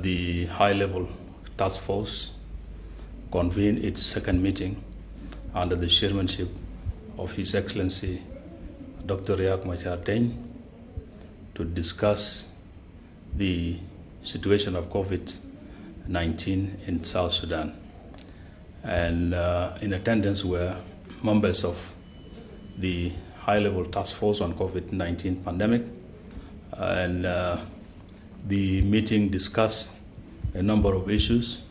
the high-level task force convened its second meeting under the chairmanship of His Excellency Dr. Riek Machar to discuss the situation of COVID-19 in South Sudan. And in attendance were members of the high-level task force on COVID-19 pandemic. And the meeting discussed a number of issues,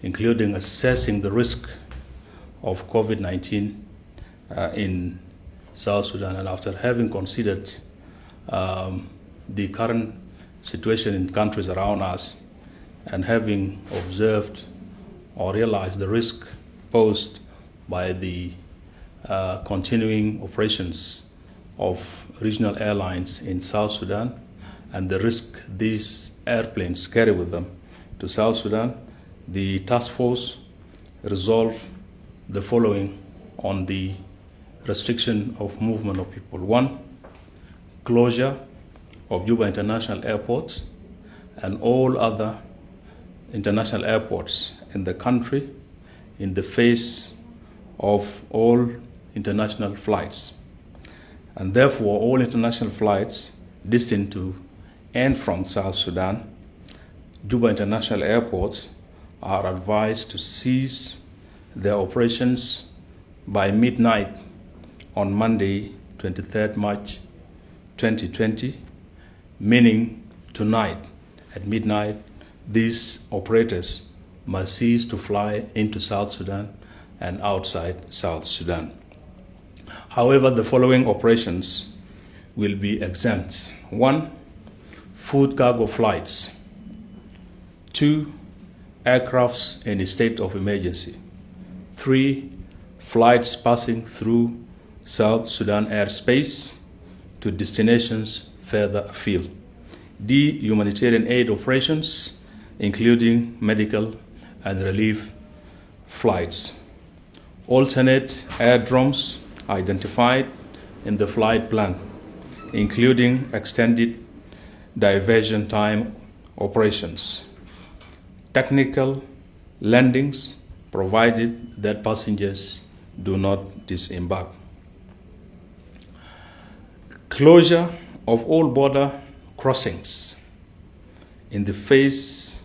including assessing the risk of COVID-19 in South Sudan. And after having considered the current situation in countries around us and having observed or realized the risk posed by the continuing operations of regional airlines in South Sudan and the risk these airplanes carry with them to South Sudan, the task force resolved the following on the restriction of movement of people. 1, closure of Juba International Airport and all other international airports in the country in the face of all international flights. And therefore, all international flights destined to and from South Sudan, Juba International Airport are advised to cease their operations by midnight on Monday, 23rd March 2020, meaning tonight at midnight, these operators must cease to fly into South Sudan and outside South Sudan. However, the following operations will be exempt. 1, food cargo flights. 2, aircrafts in a state of emergency. 3, flights passing through South Sudan airspace to destinations further afield. D, humanitarian aid operations, including medical and relief flights. Alternate airdromes identified in the flight plan, including extended diversion time operations. Technical landings, provided that passengers do not disembark. Closure of all border crossings in the face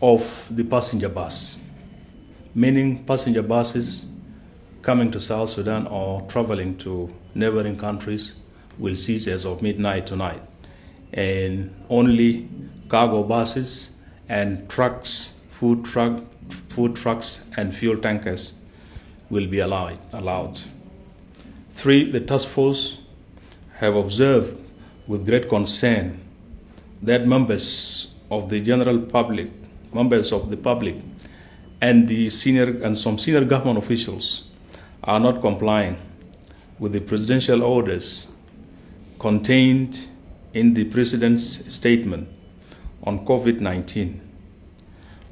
of the passenger bus, meaning passenger buses coming to South Sudan or traveling to neighboring countries will cease as of midnight tonight. And only cargo buses and trucks, food trucks and fuel tankers will be allowed. 3, the task force have observed with great concern that members of the general public, members of the public, and some senior government officials are not complying with the presidential orders contained in the President's statement on COVID-19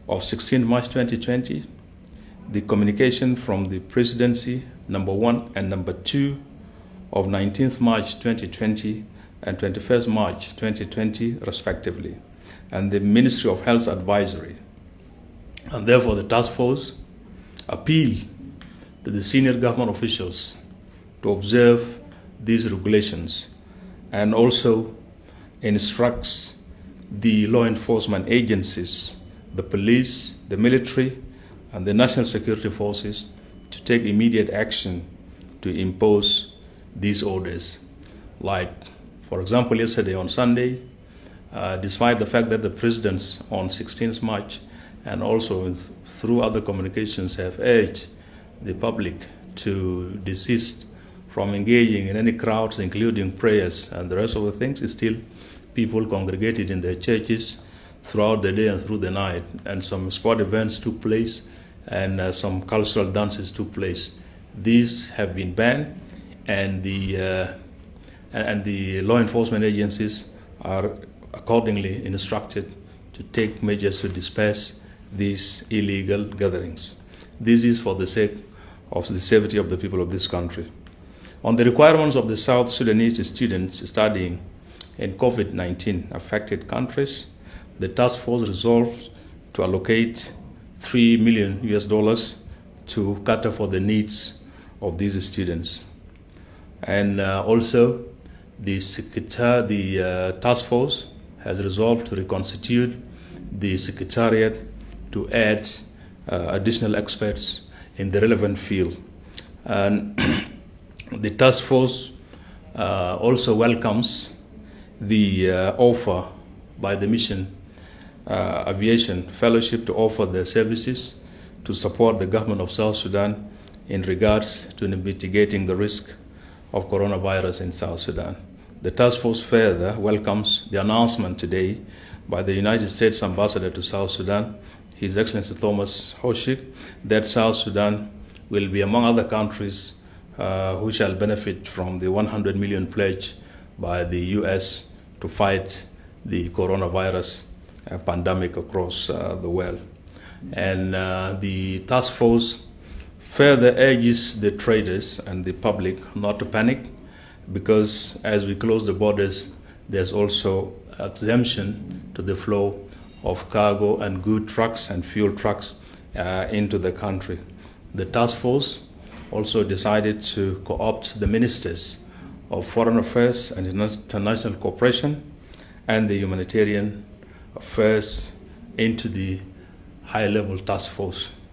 of 16 March 2020, the communication from the Presidency number 1 and number 2 of 19th March 2020 and 21st March 2020 respectively, and the Ministry of Health advisory. And therefore the task force appeal to the senior government officials to observe these regulations and also instructs the law enforcement agencies, the police, the military, and the national security forces to take immediate action to impose these orders. Like, for example, yesterday on Sunday, despite the fact that the presidents on 16th March and also through other communications have urged the public to desist from engaging in any crowds, including prayers and the rest of the things, still people congregated in their churches throughout the day and through the night, and some sport events took place and some cultural dances took place. These have been banned, and the law enforcement agencies are accordingly instructed to take measures to disperse these illegal gatherings. This is for the sake of the safety of the people of this country. On the requirements of the South Sudanese students studying in COVID-19 affected countries, the task force resolved to allocate $3 million to cater for the needs of these students. And also, the task force has resolved to reconstitute the secretariat to add additional experts in the relevant field. And the task force also welcomes the offer by the Mission Aviation Fellowship to offer their services to support the government of South Sudan in regards to mitigating the risk of coronavirus in South Sudan. The task force further welcomes the announcement today by the United States Ambassador to South Sudan, His Excellency Thomas Hoshik, that South Sudan will be among other countries who shall benefit from the 100 million pledge by the US to fight the coronavirus pandemic across the world. And the task force further urges the traders and the public not to panic, because as we close the borders, there's also exemption to the flow of cargo and good trucks and fuel trucks into the country. The task force also decided to co-opt the ministers of Foreign Affairs and International Cooperation and the Humanitarian Affairs into the high-level task force